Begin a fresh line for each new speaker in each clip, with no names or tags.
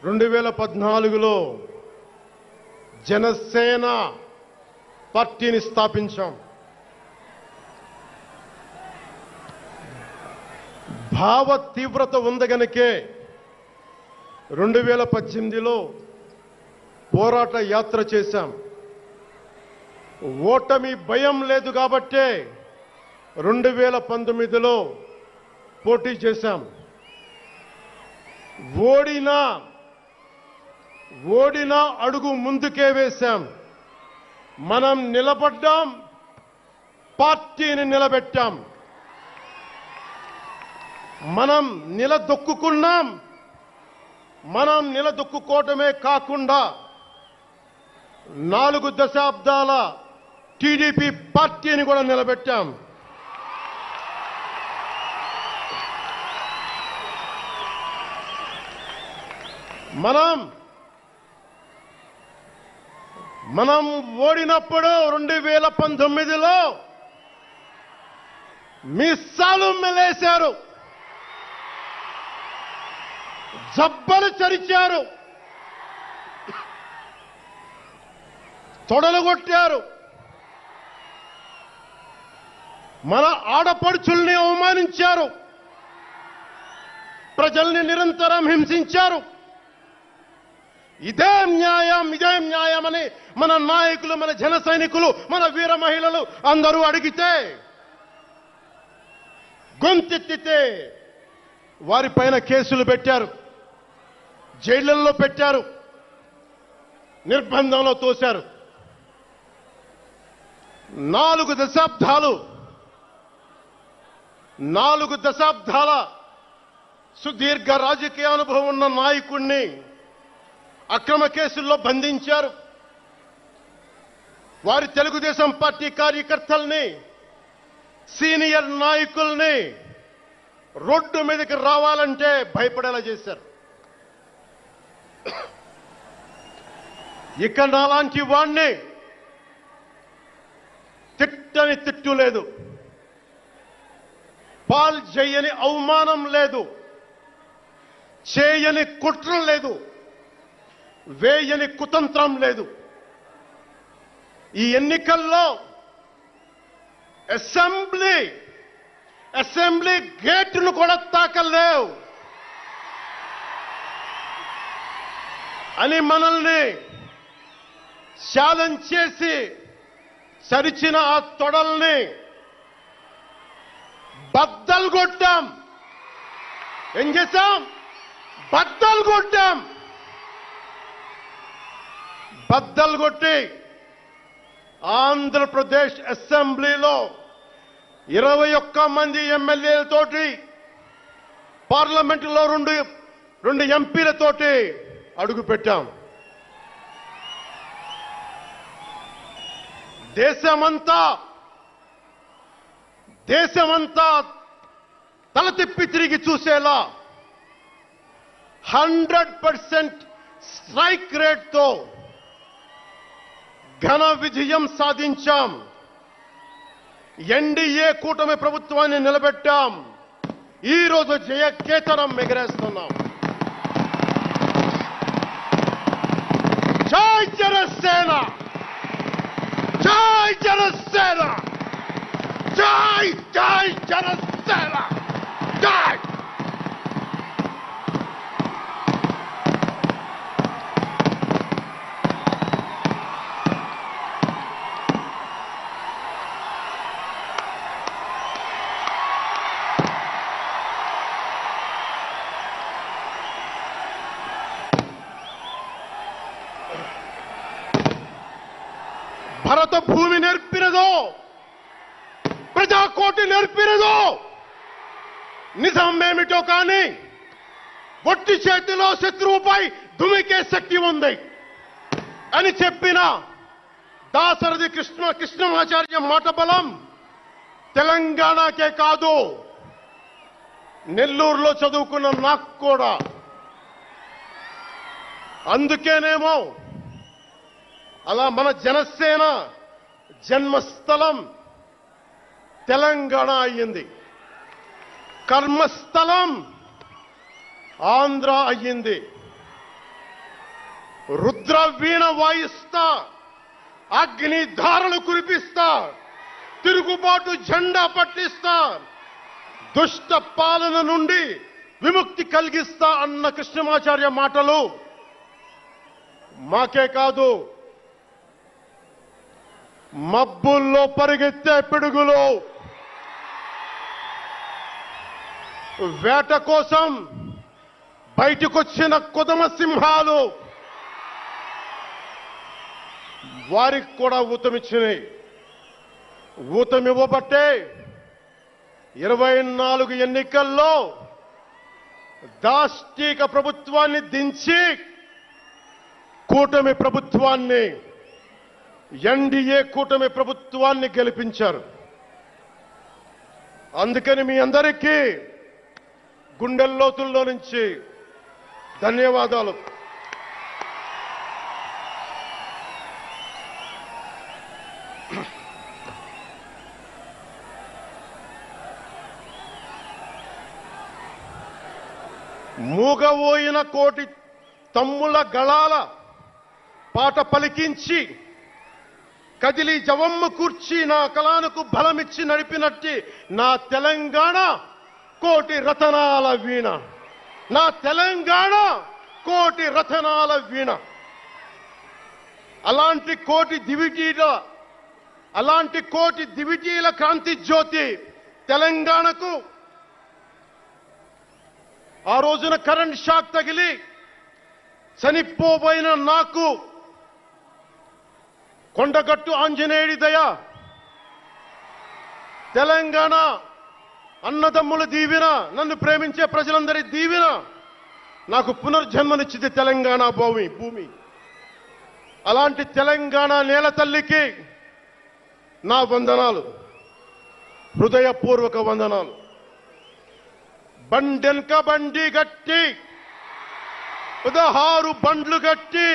2014లో జనసేన పార్టీని స్థాపించాం. భావ తీవ్రత ఉంది గనుకే 2018లో పోరాట యాత్ర చేశాం. ఓటమి భయం లేదు కాబట్టే 2019లో పోటీ చేశాం. ఓడినా అడుగు ముందుకే వేశాం. మనం నిలబడ్డాం, పార్టీని నిలబెట్టాం. మనం నిలదొక్కుకున్నాం. మనం నిలదొక్కుకోవటమే కాకుండా 4 దశాబ్దాల టీడీపీ పార్టీని కూడా నిలబెట్టాం. మనం ఓడినప్పుడు 2019లో మీసాలు మెలేశారు, జబ్బలు చరిచారు, తొడలు కొట్టారు, మన ఆడపడుచుల్ని అవమానించారు, ప్రజల్ని నిరంతరం హింసించారు. ఇదే న్యాయం అని మన నాయకులు, మన జన సైనికులు, మన వీర మహిళలు అందరూ అడిగితే, గొంతెత్తితే వారిపైన కేసులు పెట్టారు, జైళ్లలో పెట్టారు, నిర్బంధంలో తోశారు. 4 దశాబ్దాల సుదీర్ఘ రాజకీయ అనుభవం ఉన్న నాయకుణ్ణి అక్రమ కేసుల్లో బంధించారు. వారి తెలుగుదేశం పార్టీ కార్యకర్తల్ని, సీనియర్ నాయకుల్ని రోడ్డు మీదకి రావాలంటే భయపడేలా చేశారు. ఇక నాలాంటి వాణ్ణి తిట్టని తిట్టు లేదు, పాల్ చేయని అవమానం లేదు, చేయని కుట్ర లేదు, వేయని కుతంత్రం లేదు. ఈ ఎన్నికల్లో అసెంబ్లీ గేటును కూడా తాకలేవు అని మనల్ని ఛాలెంజ్ చేసి సరిచిన ఆ తొడల్ని బద్దలు కొట్టాం. ఏం చేశాం? బద్దలు కొట్టాం. బద్దలు కొట్టి ఆంధ్రప్రదేశ్ అసెంబ్లీలో 21 మంది ఎమ్మెల్యేలతోటి, పార్లమెంటులో 2 ఎంపీలతోటి అడుగుపెట్టాం. దేశమంతా తల తిప్పి తిరిగి చూసేలా 100% స్ట్రైక్ రేట్తో ఘన విజయం సాధించాం. ఎన్డీఏ కూటమి ప్రభుత్వాన్ని నిలబెట్టాం. ఈ రోజు జయకేతనం ఎగరేస్తున్నాం. జై జనసేన, జై జనసేన, జై జై జనసేన, జై. భరత భూమి నేర్పినదో, ప్రజాకోటి నేర్పినదో, నిజమేమిటో కానీ ఒట్టి చేతిలో శత్రువుపై దుమికే శక్తి ఉంది అని చెప్పిన దాశరథి కృష్ణమాచార్య మాట బలం తెలంగాణకే కాదు, నెల్లూరులో చదువుకున్న నాకు కూడా. అందుకేనేమో అలా మన జనసేన జన్మస్థలం తెలంగాణ అయ్యింది, కర్మస్థలం ఆంధ్ర అయ్యింది. రుద్ర వీణ వాయిస్తా, అగ్ని ధారలు కురిపిస్తా, తిరుగుబాటు జెండా పట్టిస్తా, దుష్ట పాలన నుండి విముక్తి కలిగిస్తా అన్న కృష్ణమాచార్య మాటలు మాకే కాదు, మబ్బుల్లో పరిగెత్తే పిడుగులు, వేట కోసం బయటకొచ్చిన కొదమ సింహాలు వారికి కూడా ఊతమిచ్చినాయి. ఊతమివ్వబట్టే 24 ఎన్నికల్లో దాష్టీక ప్రభుత్వాన్ని దించి కూటమి ప్రభుత్వాన్ని, ఎన్డీఏ కూటమి ప్రభుత్వాన్ని గెలిపించారు. అందుకని మీ అందరికీ గుండెల్లోతుల్లో నుంచి ధన్యవాదాలు. మూగబోయిన కోటి తమ్ముల గళాల పాట పలికించి కదిలి జవమ్మ కూర్చి నా కళానికి బలమిచ్చి నడిపినట్టి నా తెలంగాణ కోటి రతనాల వీణ, నా తెలంగాణ కోటి రతనాల వీణ. అలాంటి కోటి దివిటీల క్రాంతి జ్యోతి తెలంగాణకు ఆ రోజున కరెంట్ షాక్ తగిలి చనిపోబోయిన నాకు కొండగట్టు ఆంజనేయుడి దయ, తెలంగాణ అన్నదమ్ముల దీవెన, నన్ను ప్రేమించే ప్రజలందరి దీవెన నాకు పునర్జన్మనిచ్చింది తెలంగాణ భూమి. అలాంటి తెలంగాణ నేల తల్లికి నా వందనాలు, హృదయపూర్వక వందనాలు. బండెన్క బండి గట్టి 16 బండ్లు గట్టి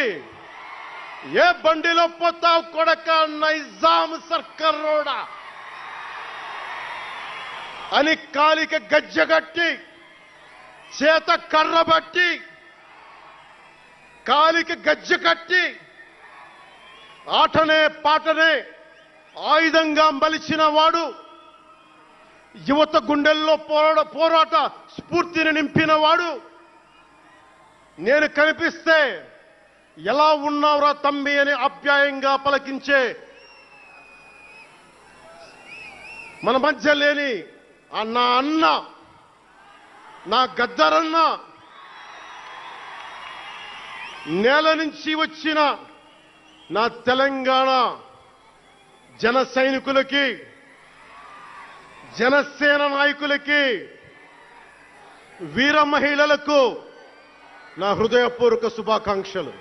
ఏ బండిలో పోతావు కొడక నైజాం సర్కారోడా అని కాలిక గజ్జగట్టి, చేత కర్రబట్టి కాలిక గజ్జ కట్టి ఆటనే పాటనే ఆయుధంగా మలిచిన వాడు, యువత గుండెల్లో పోరాట స్ఫూర్తిని నింపిన వాడు, నేను కనిపిస్తే ఎలా ఉన్నావురా తమ్మి అని ఆప్యాయంగా పలకించే మన మధ్య లేని నా అన్న, నా గద్దరన్న, నేల నుంచి వచ్చిన నా తెలంగాణ జన సైనికులకి, జనసేన నాయకులకి, వీర మహిళలకు నా హృదయపూర్వక శుభాకాంక్షలు.